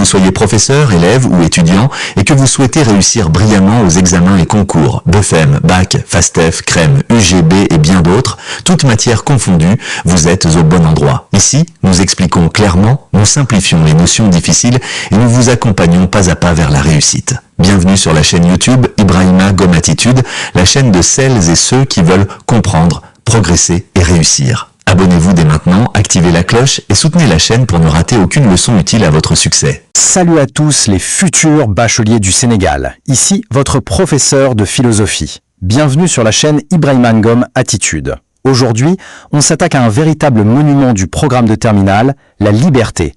soyez professeur, élève ou étudiant et que vous souhaitez réussir brillamment aux examens et concours, BFEM, Bac, FASTEF, CREM, UGB et bien d'autres, toutes matières confondues, vous êtes au bon endroit. Ici, nous expliquons clairement, nous simplifions les notions difficiles et nous vous accompagnons pas à pas vers la réussite. Bienvenue sur la chaîne YouTube Ibrahima Gom Attitude, la chaîne de celles et ceux qui veulent comprendre, progresser et réussir. Abonnez-vous dès maintenant, activez la cloche et soutenez la chaîne pour ne rater aucune leçon utile à votre succès. Salut à tous les futurs bacheliers du Sénégal. Ici, votre professeur de philosophie. Bienvenue sur la chaîne Ibrahima Ngom Attitude. Aujourd'hui, on s'attaque à un véritable monument du programme de terminale, la liberté.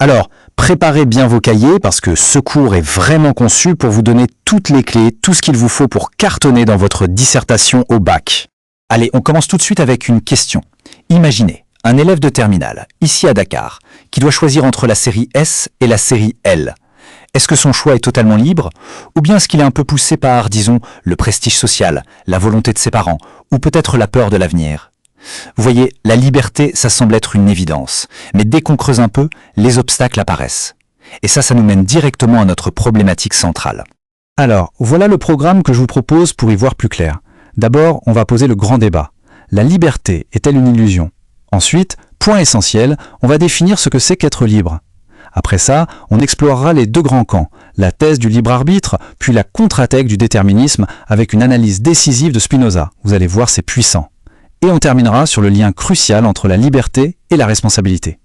Alors, préparez bien vos cahiers parce que ce cours est vraiment conçu pour vous donner toutes les clés, tout ce qu'il vous faut pour cartonner dans votre dissertation au bac. Allez, on commence tout de suite avec une question. Imaginez un élève de terminale, ici à Dakar, qui doit choisir entre la série S et la série L. Est-ce que son choix est totalement libre, ou bien est-ce qu'il est un peu poussé par, disons, le prestige social, la volonté de ses parents, ou peut-être la peur de l'avenir? Vous voyez, la liberté, ça semble être une évidence, mais dès qu'on creuse un peu, les obstacles apparaissent. Et ça nous mène directement à notre problématique centrale. Alors, voilà le programme que je vous propose pour y voir plus clair. D'abord, on va poser le grand débat. La liberté est-elle une illusion? Ensuite, point essentiel, on va définir ce que c'est qu'être libre. Après ça, on explorera les deux grands camps, la thèse du libre arbitre, puis la contre-attaque du déterminisme avec une analyse décisive de Spinoza. Vous allez voir, c'est puissant. Et on terminera sur le lien crucial entre la liberté et la responsabilité.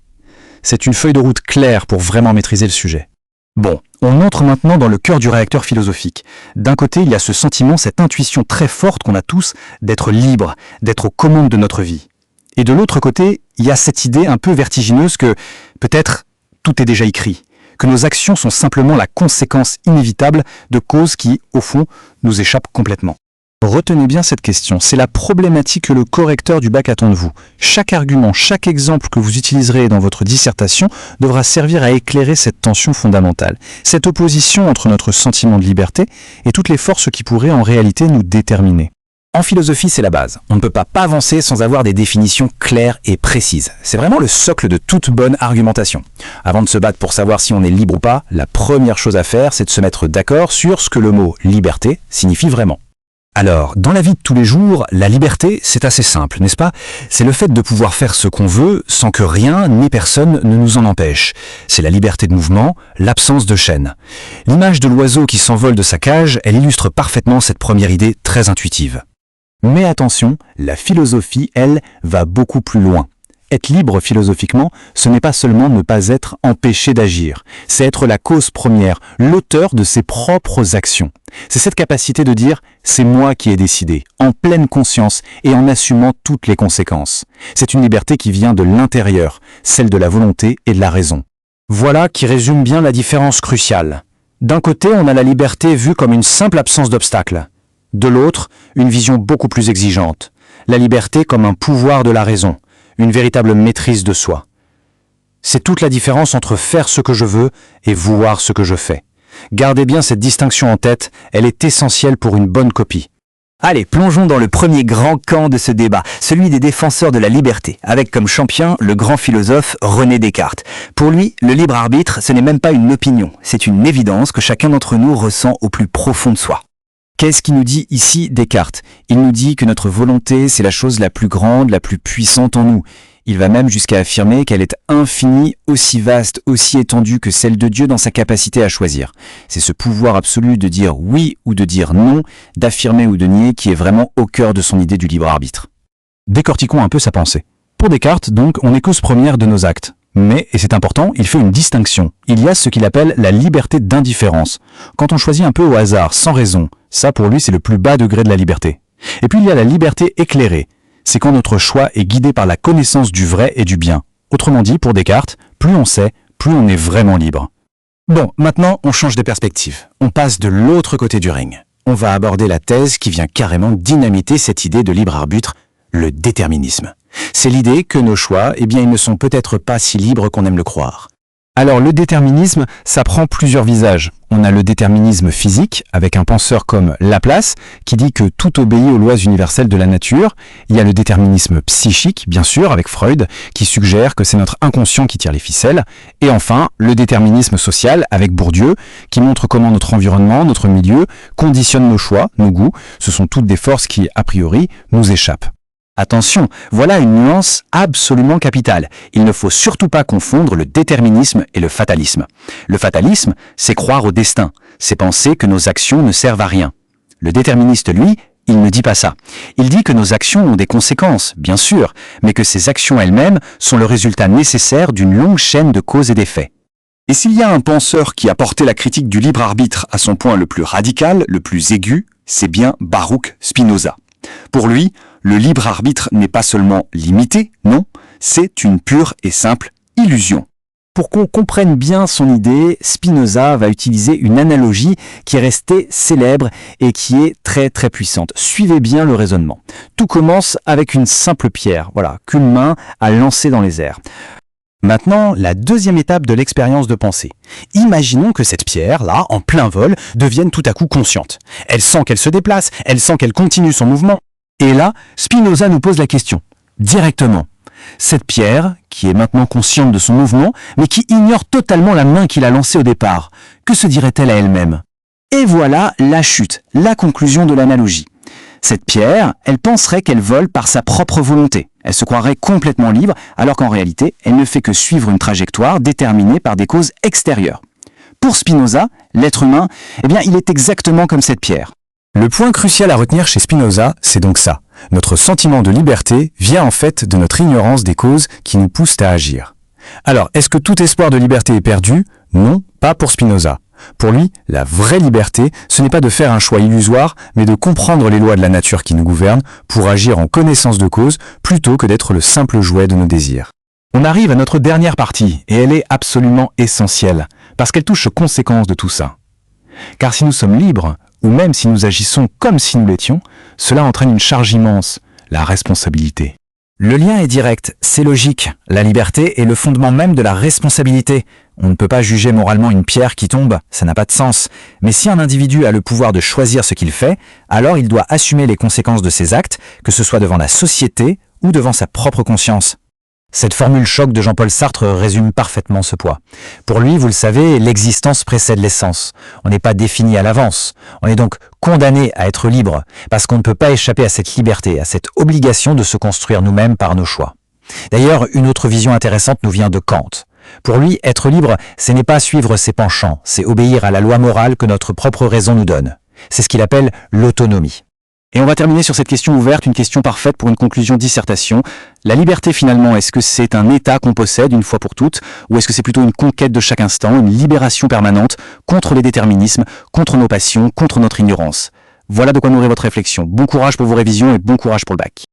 C'est une feuille de route claire pour vraiment maîtriser le sujet. Bon, on entre maintenant dans le cœur du réacteur philosophique. D'un côté, il y a ce sentiment, cette intuition très forte qu'on a tous d'être libre, d'être aux commandes de notre vie. Et de l'autre côté, il y a cette idée un peu vertigineuse que peut-être tout est déjà écrit, que nos actions sont simplement la conséquence inévitable de causes qui, au fond, nous échappent complètement. Retenez bien cette question, c'est la problématique que le correcteur du bac attend de vous. Chaque argument, chaque exemple que vous utiliserez dans votre dissertation devra servir à éclairer cette tension fondamentale, cette opposition entre notre sentiment de liberté et toutes les forces qui pourraient en réalité nous déterminer. En philosophie, c'est la base. On ne peut pas avancer sans avoir des définitions claires et précises. C'est vraiment le socle de toute bonne argumentation. Avant de se battre pour savoir si on est libre ou pas, la première chose à faire, c'est de se mettre d'accord sur ce que le mot « liberté » signifie vraiment. Alors, dans la vie de tous les jours, la liberté, c'est assez simple, n'est-ce pas? C'est le fait de pouvoir faire ce qu'on veut sans que rien ni personne ne nous en empêche. C'est la liberté de mouvement, l'absence de chaîne. L'image de l'oiseau qui s'envole de sa cage, elle illustre parfaitement cette première idée très intuitive. Mais attention, la philosophie, elle, va beaucoup plus loin. Être libre philosophiquement, ce n'est pas seulement ne pas être empêché d'agir, c'est être la cause première, l'auteur de ses propres actions. C'est cette capacité de dire « c'est moi qui ai décidé », en pleine conscience et en assumant toutes les conséquences. C'est une liberté qui vient de l'intérieur, celle de la volonté et de la raison. Voilà qui résume bien la différence cruciale. D'un côté, on a la liberté vue comme une simple absence d'obstacles. De l'autre, une vision beaucoup plus exigeante. La liberté comme un pouvoir de la raison. Une véritable maîtrise de soi. C'est toute la différence entre faire ce que je veux et vouloir ce que je fais. Gardez bien cette distinction en tête, elle est essentielle pour une bonne copie. Allez, plongeons dans le premier grand camp de ce débat, celui des défenseurs de la liberté, avec comme champion le grand philosophe René Descartes. Pour lui, le libre arbitre, ce n'est même pas une opinion, c'est une évidence que chacun d'entre nous ressent au plus profond de soi. Qu'est-ce qu'il nous dit ici Descartes? Il nous dit que notre volonté, c'est la chose la plus grande, la plus puissante en nous. Il va même jusqu'à affirmer qu'elle est infinie, aussi vaste, aussi étendue que celle de Dieu dans sa capacité à choisir. C'est ce pouvoir absolu de dire oui ou de dire non, d'affirmer ou de nier qui est vraiment au cœur de son idée du libre arbitre. Décortiquons un peu sa pensée. Pour Descartes, donc, on est cause première de nos actes. Mais, et c'est important, il fait une distinction. Il y a ce qu'il appelle la liberté d'indifférence. Quand on choisit un peu au hasard, sans raison, ça pour lui c'est le plus bas degré de la liberté. Et puis il y a la liberté éclairée. C'est quand notre choix est guidé par la connaissance du vrai et du bien. Autrement dit, pour Descartes, plus on sait, plus on est vraiment libre. Bon, maintenant on change de perspective. On passe de l'autre côté du ring. On va aborder la thèse qui vient carrément dynamiter cette idée de libre arbitre, le déterminisme. C'est l'idée que nos choix, eh bien, ils ne sont peut-être pas si libres qu'on aime le croire. Alors le déterminisme, ça prend plusieurs visages. On a le déterminisme physique, avec un penseur comme Laplace, qui dit que tout obéit aux lois universelles de la nature. Il y a le déterminisme psychique, bien sûr, avec Freud, qui suggère que c'est notre inconscient qui tire les ficelles. Et enfin, le déterminisme social, avec Bourdieu, qui montre comment notre environnement, notre milieu, conditionne nos choix, nos goûts. Ce sont toutes des forces qui, a priori, nous échappent. Attention, voilà une nuance absolument capitale. Il ne faut surtout pas confondre le déterminisme et le fatalisme. Le fatalisme, c'est croire au destin, c'est penser que nos actions ne servent à rien. Le déterministe, lui, il ne dit pas ça. Il dit que nos actions ont des conséquences, bien sûr, mais que ces actions elles-mêmes sont le résultat nécessaire d'une longue chaîne de causes et d'effets. Et s'il y a un penseur qui a porté la critique du libre arbitre à son point le plus radical, le plus aigu, c'est bien Baruch Spinoza. Pour lui, le libre arbitre n'est pas seulement limité, non, c'est une pure et simple illusion. Pour qu'on comprenne bien son idée, Spinoza va utiliser une analogie qui est restée célèbre et qui est très très puissante. Suivez bien le raisonnement. Tout commence avec une simple pierre, qu'une main a lancée dans les airs. Maintenant, la deuxième étape de l'expérience de pensée. Imaginons que cette pierre, là, en plein vol, devienne tout à coup consciente. Elle sent qu'elle se déplace, elle sent qu'elle continue son mouvement. Et là, Spinoza nous pose la question, directement. Cette pierre, qui est maintenant consciente de son mouvement, mais qui ignore totalement la main qui l'a lancée au départ, que se dirait-elle à elle-même? Et voilà la chute, la conclusion de l'analogie. Cette pierre, elle penserait qu'elle vole par sa propre volonté. Elle se croirait complètement libre, alors qu'en réalité, elle ne fait que suivre une trajectoire déterminée par des causes extérieures. Pour Spinoza, l'être humain, il est exactement comme cette pierre. Le point crucial à retenir chez Spinoza, c'est donc ça. Notre sentiment de liberté vient en fait de notre ignorance des causes qui nous poussent à agir. Alors, est-ce que tout espoir de liberté est perdu? Non, pas pour Spinoza. Pour lui, la vraie liberté, ce n'est pas de faire un choix illusoire, mais de comprendre les lois de la nature qui nous gouvernent pour agir en connaissance de cause plutôt que d'être le simple jouet de nos désirs. On arrive à notre dernière partie, et elle est absolument essentielle, parce qu'elle touche aux conséquences de tout ça. Car si nous sommes libres, ou même si nous agissons comme si nous l'étions, cela entraîne une charge immense, la responsabilité. Le lien est direct, c'est logique. La liberté est le fondement même de la responsabilité. On ne peut pas juger moralement une pierre qui tombe, ça n'a pas de sens. Mais si un individu a le pouvoir de choisir ce qu'il fait, alors il doit assumer les conséquences de ses actes, que ce soit devant la société ou devant sa propre conscience. Cette formule choc de Jean-Paul Sartre résume parfaitement ce poids. Pour lui, vous le savez, l'existence précède l'essence. On n'est pas défini à l'avance. On est donc condamné à être libre, parce qu'on ne peut pas échapper à cette liberté, à cette obligation de se construire nous-mêmes par nos choix. D'ailleurs, une autre vision intéressante nous vient de Kant. Pour lui, être libre, ce n'est pas suivre ses penchants, c'est obéir à la loi morale que notre propre raison nous donne. C'est ce qu'il appelle l'autonomie. Et on va terminer sur cette question ouverte, une question parfaite pour une conclusion dissertation. La liberté finalement, est-ce que c'est un état qu'on possède une fois pour toutes, ou est-ce que c'est plutôt une conquête de chaque instant, une libération permanente contre les déterminismes, contre nos passions, contre notre ignorance? Voilà de quoi nourrir votre réflexion. Bon courage pour vos révisions et bon courage pour le bac.